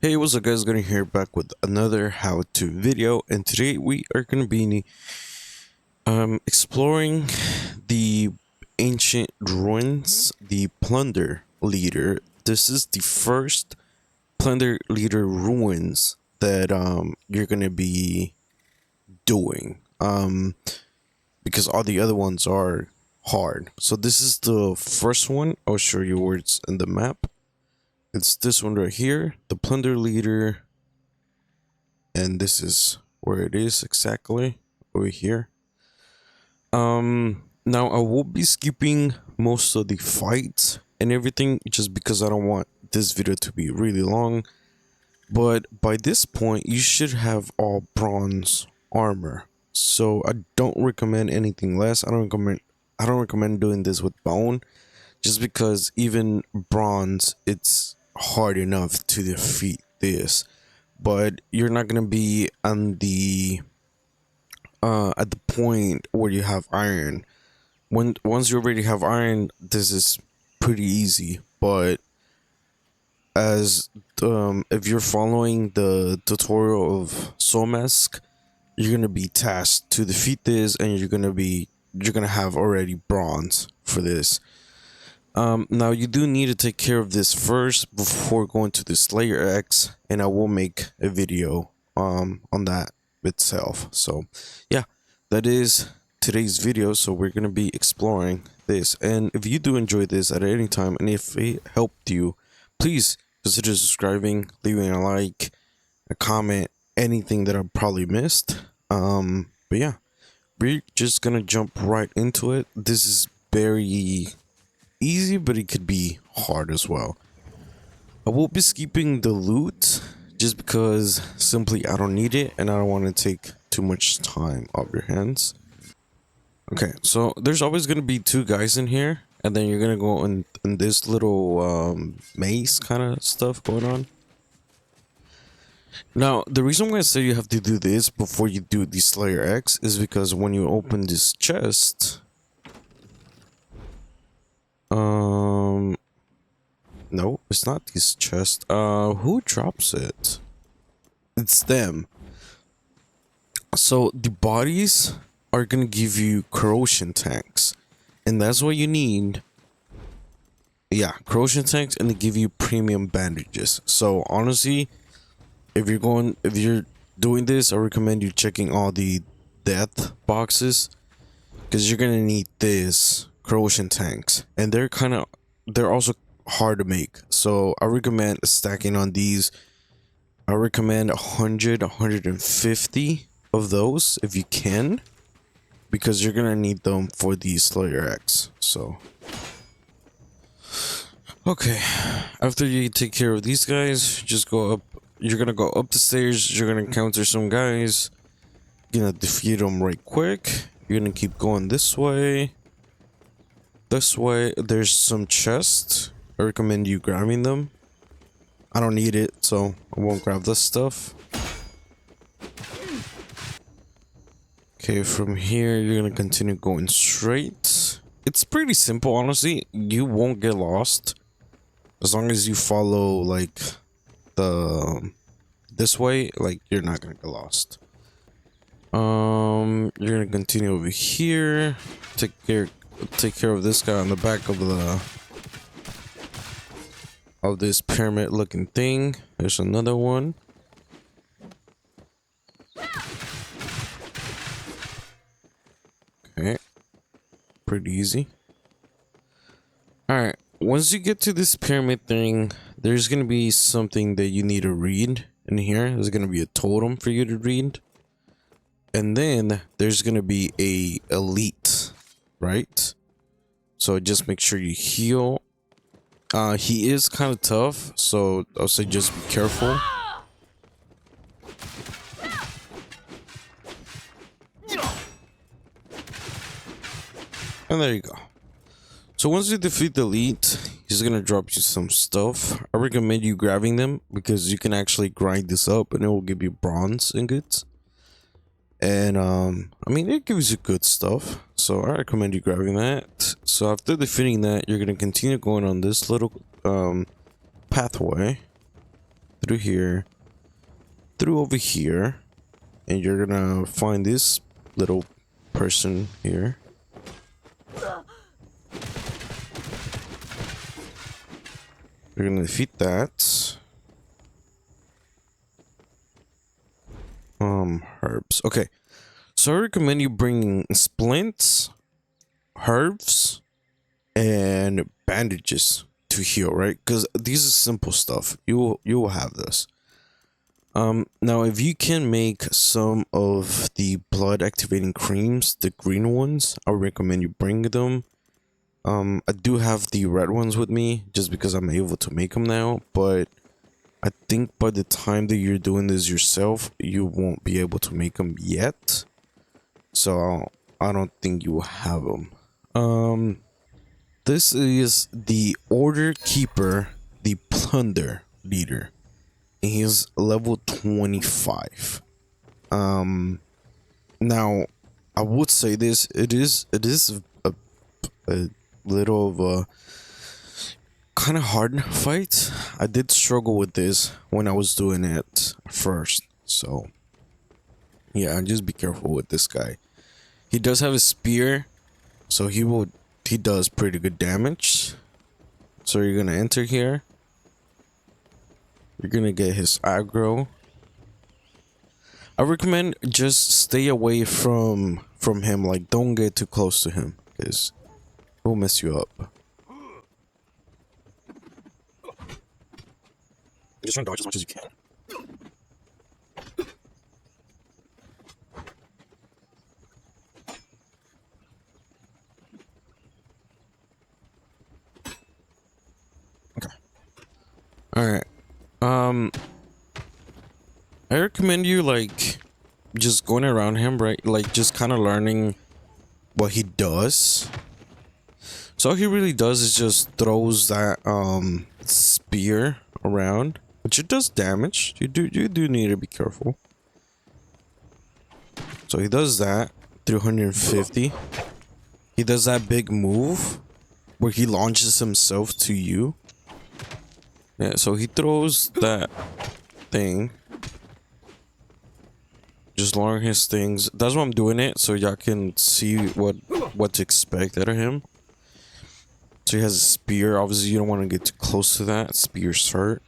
Hey, what's up guys, gonna here back with another how-to video, and today we are gonna be exploring the ancient ruins, the Plunder leader. This is the first Plunder leader ruins that you're gonna be doing because all the other ones are hard. So this is the first one. I'll show you where it's in the map. It's this one right here, the Plunder leader, and this is where it is exactly, over here. Now I will be skipping most of the fights and everything just because I don't want this video to be really long. But by this point you should have all bronze armor, so I don't recommend anything less. I don't recommend doing this with bone, just because even bronze, it's hard enough to defeat this, but you're not gonna be on the at the point where you have iron. Once you already have iron, this is pretty easy. But as if you're following the tutorial of SOULMASK, you're gonna be tasked to defeat this, and you're gonna have already bronze for this. Now you do need to take care of this first before going to the Slayer X, and I will make a video on that itself. So yeah, that is today's video. So we're gonna be exploring this, and if you do enjoy this at any time, and if it helped you, please consider subscribing, leaving a like, a comment, anything that I probably missed. But yeah, we're just gonna jump right into it. This is very easy, but it could be hard as well. I will be skipping the loot just because simply I don't need it, and I don't want to take too much time off your hands. Okay, so there's always going to be two guys in here, and then you're going to go in this little maze kind of stuff going on. Now, the reason why I say you have to do this before you do the Slayer X is because when you open this chest, no, it's not this chest. Who drops it? It's them. So the bodies are gonna give you corrosion tanks, and that's what you need. Yeah, corrosion tanks, and they give you premium bandages. So honestly, if you're doing this, I recommend you checking all the death boxes, because you're gonna need this corrosion tanks, and they're also hard to make. So I recommend stacking on these. I recommend 150 of those if you can, because you're gonna need them for the Slayer X. So okay, after you take care of these guys, just go up. You're gonna go up the stairs, you're gonna encounter some guys, you're gonna defeat them right quick. You're gonna keep going this way. There's some chests. I recommend you grabbing them. I don't need it, so I won't grab this stuff. Okay, from here you're gonna continue going straight. It's pretty simple, honestly. You won't get lost as long as you follow like this way. Like, you're not gonna get lost. You're gonna continue over here. Take care of this guy on the back of this pyramid looking thing. There's another one. Okay, pretty easy. All right, once you get to this pyramid thing, there's gonna be something that you need to read in here. There's gonna be a totem for you to read, and then there's gonna be a elite, right? So just make sure you heal. He is kind of tough, so I'll say just be careful. And there you go. So once you defeat the elite, he's gonna drop you some stuff. I recommend you grabbing them because you can actually grind this up and it will give you bronze ingots. And I mean, it gives you good stuff, so I recommend you grabbing that. So after defeating that, you're gonna continue going on this little pathway. through here, through over here, and you're gonna find this little person here. You're gonna defeat that. Herbs. Okay, so I recommend you bringing splints, herbs, and bandages to heal, right? Because these are simple stuff. You will have this. Now if you can make some of the blood activating creams, the green ones, I would recommend you bring them. I do have the red ones with me just because I'm able to make them now, but I think by the time that you're doing this yourself, you won't be able to make them yet. So I don't think you will have them. This is the Order Keeper, the Plunder leader. And he's level 25. Now I would say this, it is a little of a kind of hard fight. I did struggle with this when I was doing it first, so yeah, just be careful with this guy. He does have a spear, so he does pretty good damage. So you're gonna enter here, you're gonna get his aggro. I recommend just stay away from him, like don't get too close to him because he'll mess you up. Just try and dodge as much as you can. Okay. Alright. I recommend you like just going around him, right? Like just kind of learning what he does. So all he really does is just throws that spear around, which it does damage. You do need to be careful. So he does that 350. He does that big move where he launches himself to you. Yeah, so he throws that thing. Just learn his things. That's why I'm doing it, so y'all can see what to expect out of him. So he has a spear. Obviously, you don't want to get too close to that. Spears hurt.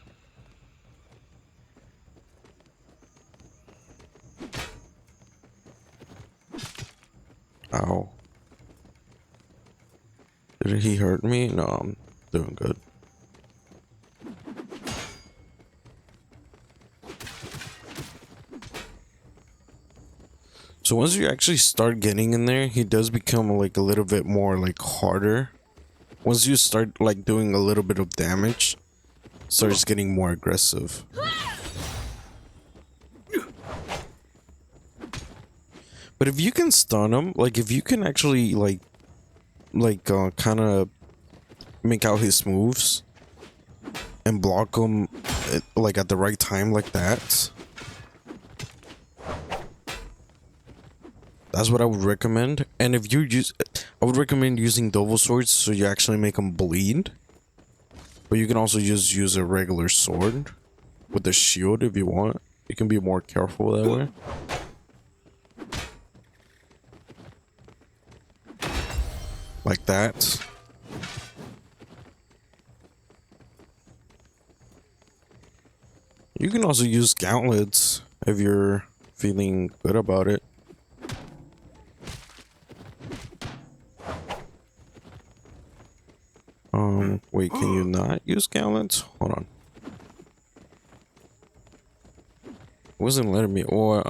Ow. Did he hurt me? No, I'm doing good. So once you actually start getting in there, he does become like a little bit more like harder. Once you start like doing a little bit of damage, starts getting more aggressive. But if you can stun him, like if you can actually kind of make out his moves and block him like at the right time like that, that's what I would recommend. And if you use, I would recommend using double swords so you actually make them bleed. But you can also just use a regular sword with a shield if you want. You can be more careful that way. Like that. You can also use gauntlets if you're feeling good about it. Wait, can you not use gauntlets? Hold on. It wasn't letting me, or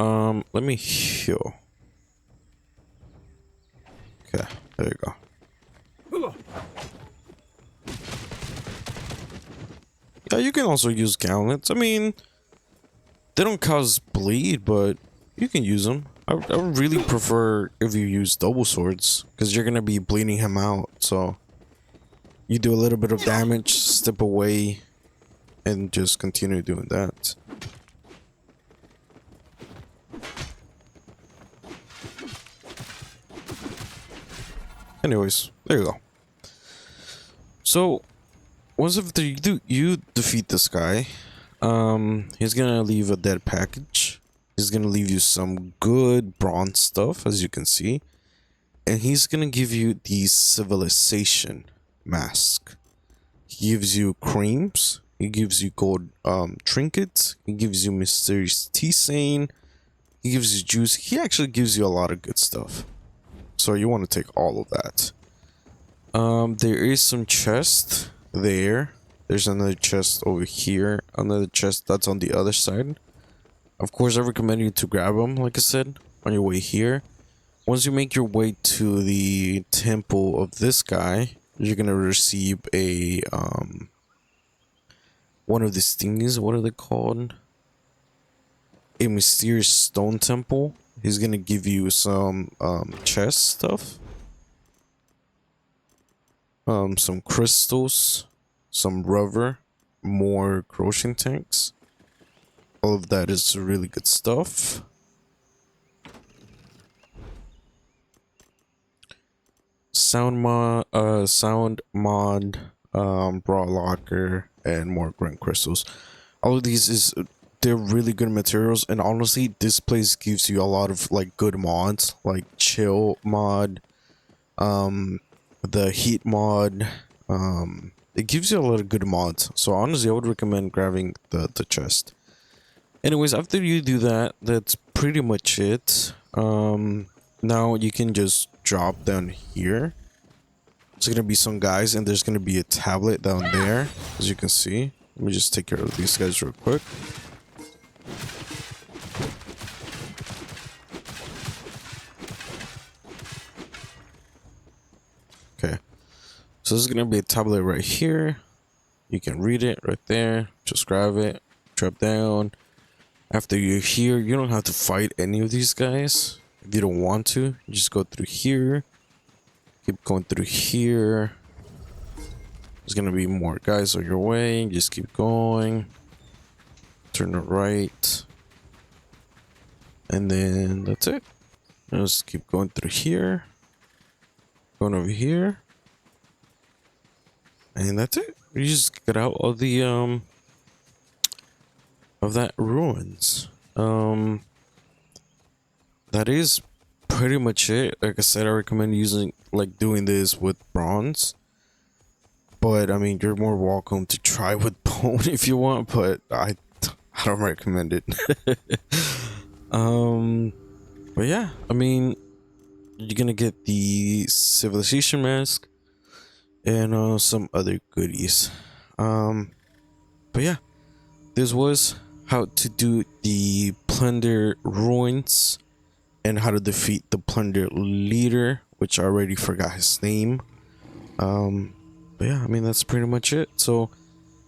let me heal. Okay, there you go. Yeah, you can also use gauntlets. I mean, they don't cause bleed, but you can use them. I would really prefer if you use double swords, because you're gonna be bleeding him out, so you do a little bit of damage, step away, and just continue doing that. Anyways, there you go. So, once after you defeat this guy, He's gonna leave a dead package. He's gonna leave you some good bronze stuff, as you can see, and he's gonna give you the civilization mask. He gives you creams. He gives you gold trinkets. He gives you mysterious tea stain. He gives you juice. He actually gives you a lot of good stuff. So you want to take all of that. There is some chest there. There's another chest over here. Another chest that's on the other side. Of course, I recommend you to grab them, like I said, on your way here. Once you make your way to the temple of this guy, you're gonna receive a one of these thingies. What are they called? A mysterious stone temple. He's gonna give you some chest stuff, some crystals, some rubber, more crocheting tanks. All of that is really good stuff. Sound mod, bra locker, and more grant crystals. All of these they're really good materials, and honestly, this place gives you a lot of like good mods, like chill mod, the heat mod. It gives you a lot of good mods. So honestly, I would recommend grabbing the chest. Anyways, after you do that, that's pretty much it. Now you can just drop down here. There's gonna be some guys, and there's gonna be a tablet down there, as you can see. Let me just take care of these guys real quick. Okay, so there's gonna be a tablet right here. You can read it right there. Just grab it, drop down. After you're here, you don't have to fight any of these guys. If you don't want to, you just go through here. Keep going through here. There's gonna be more guys on your way. Just keep going. Turn it right. And then that's it. Just keep going through here. Going over here. And that's it. You just get out of the of that ruins. That is pretty much it. Like I said, I recommend doing this with bronze, but I mean, you're more welcome to try with bone if you want, but I don't recommend it. But yeah, I mean, you're gonna get the civilization mask and some other goodies. But yeah, this was how to do the Plunder ruins and how to defeat the Plunder leader, which I already forgot his name. But yeah, I mean, that's pretty much it. So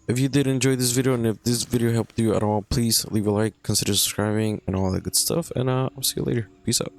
if you did enjoy this video, and if this video helped you at all, please leave a like, consider subscribing, and all that good stuff, and I'll see you later. Peace out.